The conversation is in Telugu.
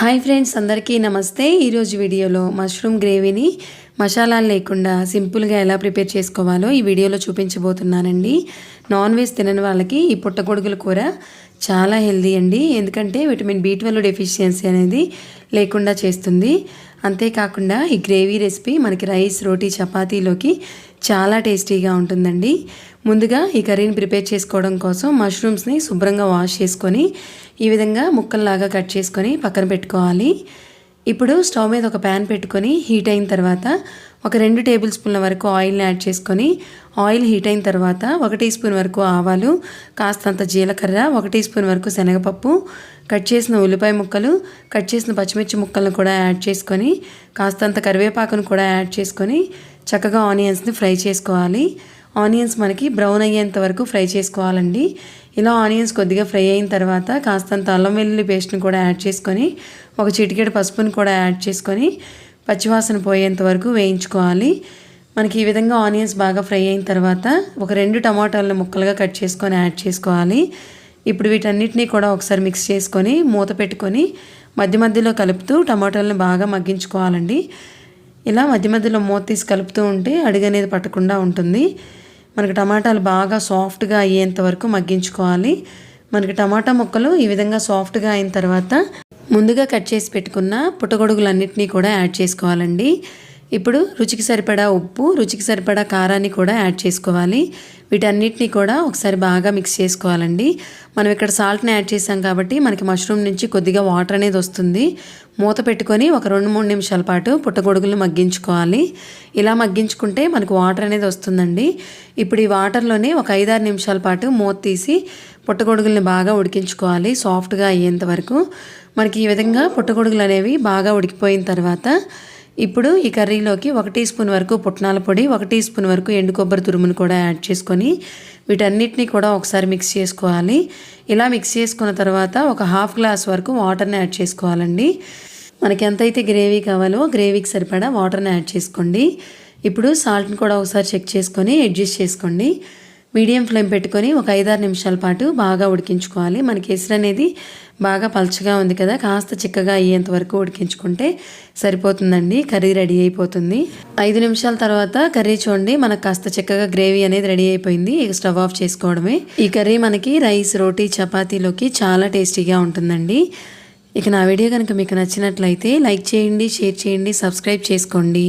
హాయ్ ఫ్రెండ్స్, అందరికీ నమస్తే. ఈరోజు వీడియోలో మష్రూమ్ గ్రేవీని మసాలాలు లేకుండా సింపుల్గా ఎలా ప్రిపేర్ చేసుకోవాలో ఈ వీడియోలో చూపించబోతున్నానండి. నాన్ వెజ్ తినని వాళ్ళకి ఈ పుట్టగొడుగుల కూర చాలా హెల్దీ అండి. ఎందుకంటే విటమిన్ B12 డెఫిషియన్సీ అనేది లేకుండా చేస్తుంది. అంతేకాకుండా ఈ గ్రేవీ రెసిపీ మనకి రైస్, రోటీ, చపాతీలోకి చాలా టేస్టీగా ఉంటుందండి. ముందుగా ఈ కర్రీని ప్రిపేర్ చేసుకోవడం కోసం మష్రూమ్స్ని శుభ్రంగా వాష్ చేసుకొని ఈ విధంగా ముక్కల్లాగా కట్ చేసుకొని పక్కన పెట్టుకోవాలి. ఇప్పుడు స్టవ్ మీద ఒక ప్యాన్ పెట్టుకొని హీట్ అయిన తర్వాత ఒక 2 టేబుల్ స్పూన్ల వరకు ఆయిల్ని యాడ్ చేసుకొని ఆయిల్ హీట్ అయిన తర్వాత 1 టీ స్పూన్ వరకు ఆవాలు, కాస్తంత జీలకర్ర, 1 టీ స్పూన్ వరకు శనగపప్పు, కట్ చేసిన ఉల్లిపాయ ముక్కలు, కట్ చేసిన పచ్చిమిర్చి ముక్కలను కూడా యాడ్ చేసుకొని కాస్తంత కరివేపాకును కూడా యాడ్ చేసుకొని చక్కగా ఆనియన్స్ని ఫ్రై చేసుకోవాలి. ఆనియన్స్ మనకి బ్రౌన్ అయ్యేంత వరకు ఫ్రై చేసుకోవాలండి. ఇలా ఆనియన్స్ కొద్దిగా ఫ్రై అయిన తర్వాత కాస్తంత అల్లం వెల్లుల్లి పేస్ట్ని కూడా యాడ్ చేసుకొని ఒక చిటికెడు పసుపుని కూడా యాడ్ చేసుకొని పచ్చివాసన పోయేంత వరకు వేయించుకోవాలి. మనకి ఈ విధంగా ఆనియన్స్ బాగా ఫ్రై అయిన తర్వాత ఒక 2 టమాటాలను ముక్కలుగా కట్ చేసుకొని యాడ్ చేసుకోవాలి. ఇప్పుడు వీటన్నిటినీ కూడా ఒకసారి మిక్స్ చేసుకొని మూత పెట్టుకొని మధ్య మధ్యలో కలుపుతూ టమాటాలను బాగా మగ్గించుకోవాలండి. ఇలా మధ్య మధ్యలో మూత తీసి కలుపుతూ ఉంటే అడుగు అనేది పట్టకుండా ఉంటుంది. మనకి టమాటాలు బాగా సాఫ్ట్గా అయ్యేంత వరకు మగ్గించుకోవాలి. మనకి టమాటా ముక్కలు ఈ విధంగా సాఫ్ట్గా అయిన తర్వాత ముందుగా కట్ చేసి పెట్టుకున్న పుట్టగొడుగులన్నింటినీ కూడా యాడ్ చేసుకోవాలండి. ఇప్పుడు రుచికి సరిపడా ఉప్పు, రుచికి సరిపడా కారాన్ని కూడా యాడ్ చేసుకోవాలి. వీటన్నిటిని కూడా ఒకసారి బాగా మిక్స్ చేసుకోవాలండి. మనం ఇక్కడ సాల్ట్ని యాడ్ చేసాం కాబట్టి మనకి మష్రూమ్ నుంచి కొద్దిగా వాటర్ అనేది వస్తుంది. మూత పెట్టుకొని ఒక 2-3 నిమిషాల పాటు పుట్టగొడుగులను మగ్గించుకోవాలి. ఇలా మగ్గించుకుంటే మనకు వాటర్ అనేది వస్తుందండి. ఇప్పుడు ఈ వాటర్లోనే ఒక 5-6 నిమిషాల పాటు మూత తీసి పుట్టగొడుగుల్ని బాగా ఉడికించుకోవాలి సాఫ్ట్గా అయ్యేంత వరకు. మనకి ఈ విధంగా పుట్టగొడుగులు అనేవి బాగా ఉడికిపోయిన తర్వాత ఇప్పుడు ఈ కర్రీలోకి 1 టీ స్పూన్ వరకు పుట్నాల పొడి, 1 టీ స్పూన్ వరకు ఎండు కొబ్బరి తురుమును కూడా యాడ్ చేసుకొని వీటన్నిటిని కూడా ఒకసారి మిక్స్ చేసుకోవాలి. ఇలా మిక్స్ చేసుకున్న తర్వాత ఒక హాఫ్ గ్లాస్ వరకు వాటర్ని యాడ్ చేసుకోవాలండి. మనకి ఎంతైతే గ్రేవీ కావాలో గ్రేవీకి సరిపడా వాటర్ని యాడ్ చేసుకోండి. ఇప్పుడు సాల్ట్ని కూడా ఒకసారి చెక్ చేసుకొని అడ్జస్ట్ చేసుకోండి. మీడియం ఫ్లేమ్ పెట్టుకొని ఒక 5-6 నిమిషాల పాటు బాగా ఉడికించుకోవాలి. మనకి ఎసురు అనేది బాగా పలచగా ఉంది కదా, కాస్త చిక్కగా అయ్యేంత వరకు ఉడికించుకుంటే సరిపోతుందండి. కర్రీ రెడీ అయిపోతుంది. 5 నిమిషాల తర్వాత కర్రీ చూడండి, మనకు కాస్త చిక్కగా గ్రేవీ అనేది రెడీ అయిపోయింది. ఇక స్టవ్ ఆఫ్ చేసుకోవడమే. ఈ కర్రీ మనకి రైస్, రోటీ, చపాతీలోకి చాలా టేస్టీగా ఉంటుందండి. ఇక నా వీడియో కనుక మీకు నచ్చినట్లయితే లైక్ చేయండి, షేర్ చేయండి, సబ్స్క్రైబ్ చేసుకోండి.